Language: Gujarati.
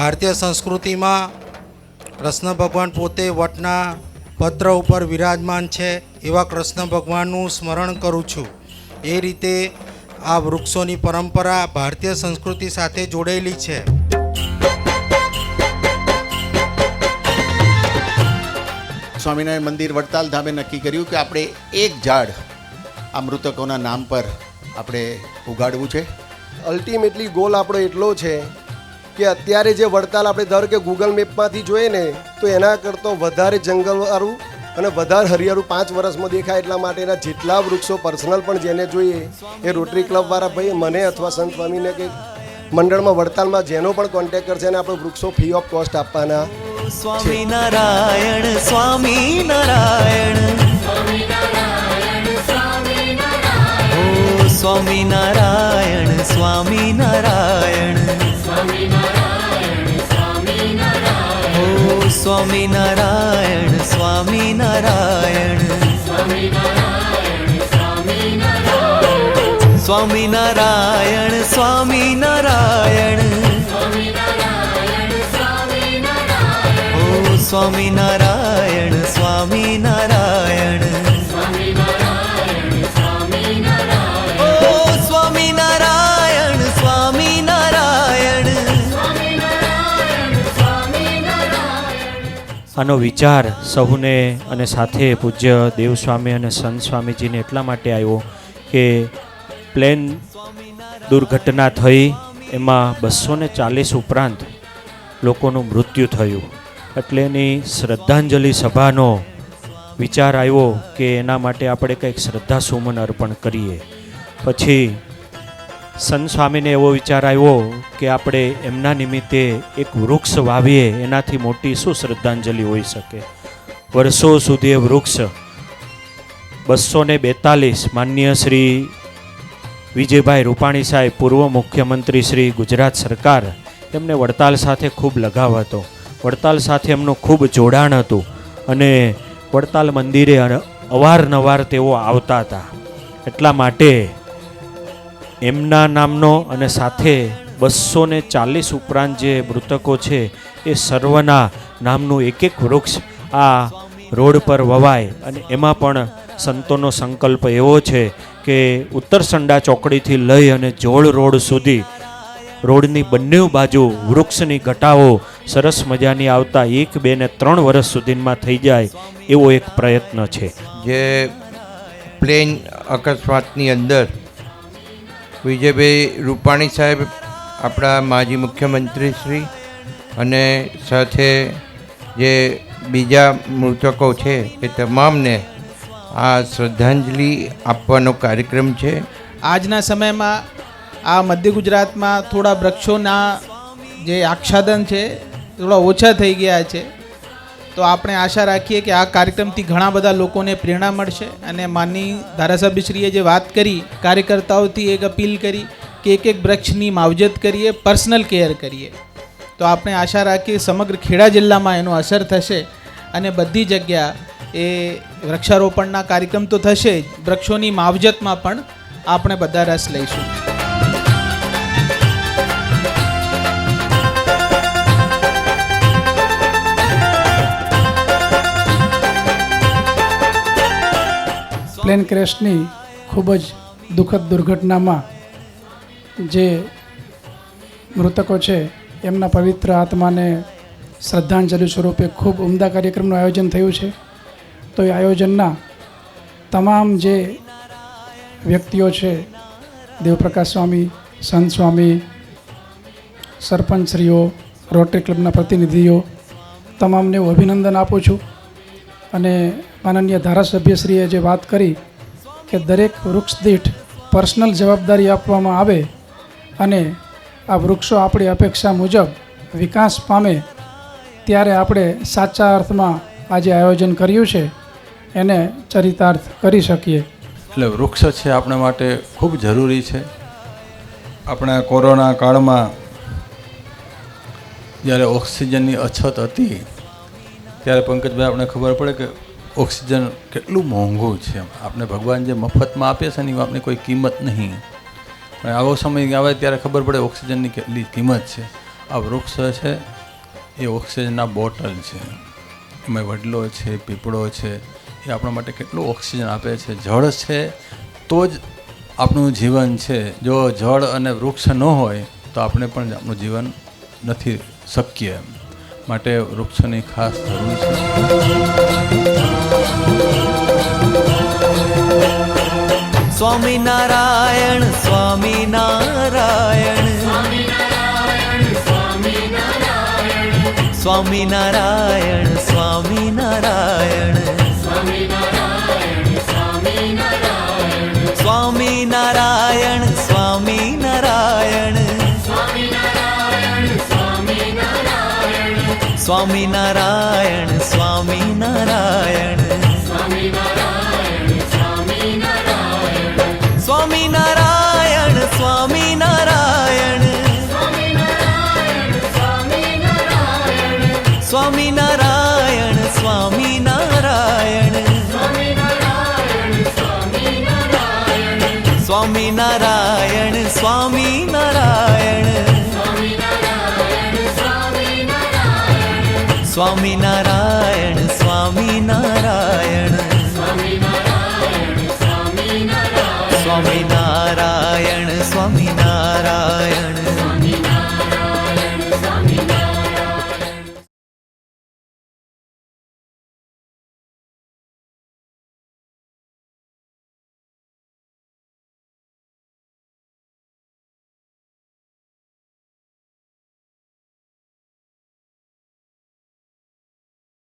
ભારતીય સંસ્કૃતિમાં કૃષ્ણ ભગવાન પોતે વટના પત્ર ઉપર વિરાજમાન છે એવા કૃષ્ણ ભગવાનનું સ્મરણ કરું છું. એ રીતે આ વૃક્ષોની પરંપરા ભારતીય સંસ્કૃતિ સાથે જોડેલી છે. સ્વામિનારાયણ મંદિર વડતાલ ધામે નક્કી કર્યું કે આપણે એક ઝાડ આ મૃતકોના નામ પર આપણે ઉગાડવું છે. અલ્ટિમેટલી ગોલ આપણો એટલો છે કે અત્યારે જે વડતાલ આપણે ધારો કે ગૂગલ મેપમાંથી જોઈએ ને તો એના કરતાં વધારે જંગલવાળું અને વધારે હરિયાળું 5 વર્ષમાં દેખાય. એટલા માટેના જેટલા વૃક્ષો પર્સનલ પણ જેને જોઈએ એ રોટરી ક્લબવાળા ભાઈ મને અથવા સંત સ્વામીને કે મંડળમાં વડતાલમાં જેનો પણ કોન્ટેક્ટ કરશે અને આપણે વૃક્ષો ફ્રી ઓફ કોસ્ટ આપવાના. સ્વામિનારાયણ સ્વામિનારાયણ સ્વામિનારાયણ સ્વામિનારાયણ સ્વામિનારાયણ સ્વામિનારાયણ સ્વામિનારાયણ સ્વામિનારાયણ સ્વામિનારાયણ સ્વામિનારાયણ સ્વામિનારાયણ સ્વામિનારાયણ. આનો વિચાર સૌને અને સાથે પૂજ્ય દેવસ્વામી અને સંત સ્વામીજીને એટલા માટે આવ્યો કે પ્લેન દુર્ઘટના થઈ એમાં 240 ઉપરાંત લોકોનું મૃત્યુ થયું. એટલે એની શ્રદ્ધાંજલિ સભાનો વિચાર આવ્યો કે એના માટે આપણે કંઈક શ્રદ્ધાસુમન અર્પણ કરીએ. પછી સંત સ્વામીને એવો વિચાર આવ્યો કે આપણે એમના નિમિત્તે એક વૃક્ષ વાવીએ, એનાથી મોટી શું શ્રદ્ધાંજલિ હોઈ શકે. વર્ષો સુધી એ વૃક્ષ 242 માનનીય શ્રી વિજયભાઈ રૂપાણી સાહેબ, પૂર્વ મુખ્યમંત્રી શ્રી ગુજરાત સરકાર, તેમને વડતાલ સાથે ખૂબ લગાવ હતો. વડતાલ સાથે એમનું ખૂબ જોડાણ હતું અને વડતાલ મંદિરે અવારનવાર તેઓ આવતા હતા. એટલા માટે એમના નામનો અને સાથે 240 ઉપરાંત જે મૃતકો છે એ સર્વના નામનું એક વૃક્ષ આ રોડ પર વવાય. અને એમાં પણ સંતોનો સંકલ્પ એવો છે કે ઉત્તરસંડા ચોકડીથી લઈ અને જોડ રોડ સુધી રોડની બંને બાજુ વૃક્ષની ઘટાઓ સરસ મજાની આવતા 1, 2 ને 3 વર્ષ સુધીમાં થઈ જાય એવો એક પ્રયત્ન છે. જે પ્લેન અકસ્માતની અંદર વિજયભાઈ રૂપાણી સાહેબ, આપણા માજી મુખ્યમંત્રી શ્રી અને સાથે જે બીજા મૃતકો છે એ તમામને આ શ્રદ્ધાંજલિ આપવાનો કાર્યક્રમ છે. આજના સમયમાં આ મધ્ય ગુજરાતમાં થોડા વૃક્ષોના જે આચ્છાદન છે થોડા ઓછા થઈ ગયા છે. તો આપણે આશા રાખીએ કે આ કાર્યક્રમથી ઘણા બધા લોકોને પ્રેરણા મળશે. અને માનની ધારાસભ્યશ્રીએ જે વાત કરી, કાર્યકર્તાઓથી એક અપીલ કરી કે એક વૃક્ષની માવજત કરીએ, પર્સનલ કેર કરીએ. તો આપણે આશા રાખીએ સમગ્ર ખેડા જિલ્લામાં એનો અસર થશે અને બધી જગ્યા એ વૃક્ષારોપણના કાર્યક્રમ તો થશે જ, વૃક્ષોની માવજતમાં પણ આપણે બધા રસ લઈશું. પ્લેન ક્રેશની ખૂબ જ દુઃખદ દુર્ઘટનામાં જે મૃતકો છે એમના પવિત્ર આત્માને શ્રદ્ધાંજલિ સ્વરૂપે ખૂબ ઉમદા કાર્યક્રમનું આયોજન થયું છે. તો એ આયોજનના તમામ જે વ્યક્તિઓ છે, દેવપ્રકાશ સ્વામી, સંત સ્વામી, સરપંચશ્રીઓ, રોટરી ક્લબના પ્રતિનિધિઓ, તમામને હું અભિનંદન આપું છું. અને માનનીય ધારાસભ્યશ્રીએ જે વાત કરી કે દરેક વૃક્ષ દીઠ પર્સનલ જવાબદારી આપવામાં આવે અને આ વૃક્ષો આપણી અપેક્ષા મુજબ વિકાસ પામે, ત્યારે આપણે સાચા અર્થમાં આ જે આયોજન કર્યું છે એને ચરિતાર્થ કરી શકીએ. એટલે વૃક્ષ છે આપણા માટે ખૂબ જરૂરી છે. આપણા કોરોના કાળમાં જ્યારે ઓક્સિજનની અછત હતી ત્યારે પંકજભાઈ આપણે ખબર પડે કે ઓક્સિજન કેટલું મોંઘું છે. આપણે ભગવાન જે મફતમાં આપે છે ને એ આપણી કોઈ કિંમત નહીં. પણ આવો સમય આવે ત્યારે ખબર પડે ઓક્સિજનની કેટલી કિંમત છે. આ વૃક્ષ છે એ ઓક્સિજનના બોટલ છે, એમાં વડલો છે, પીપળો છે, એ આપણા માટે કેટલું ઓક્સિજન આપે છે. જળ છે તો જ આપણું જીવન છે. જો જળ અને વૃક્ષ ન હોય તો આપણે પણ આપણું જીવન નથી શક્ય. માટે વૃક્ષોની ખાસ જરૂર છે. સ્વામિનારાયણ સ્વામિનારાયણ સ્વામિનારાયણ સ્વામિનારાયણ સ્વામિનારાયણ સ્વામિનારાયણ સ્વામિનારાયણ સ્વામિનારાયણ સ્વામિનારાયણ સ્વામિનારાયણ સ્વામિનારાયણ સ્વામિનારાયણ સ્વામિનારાયણ સ્વામિનારાયણ સ્વામિનારાયણ સ્વામિનારાયણ સ્વામિનારાયણ સ્વામિનારાયણ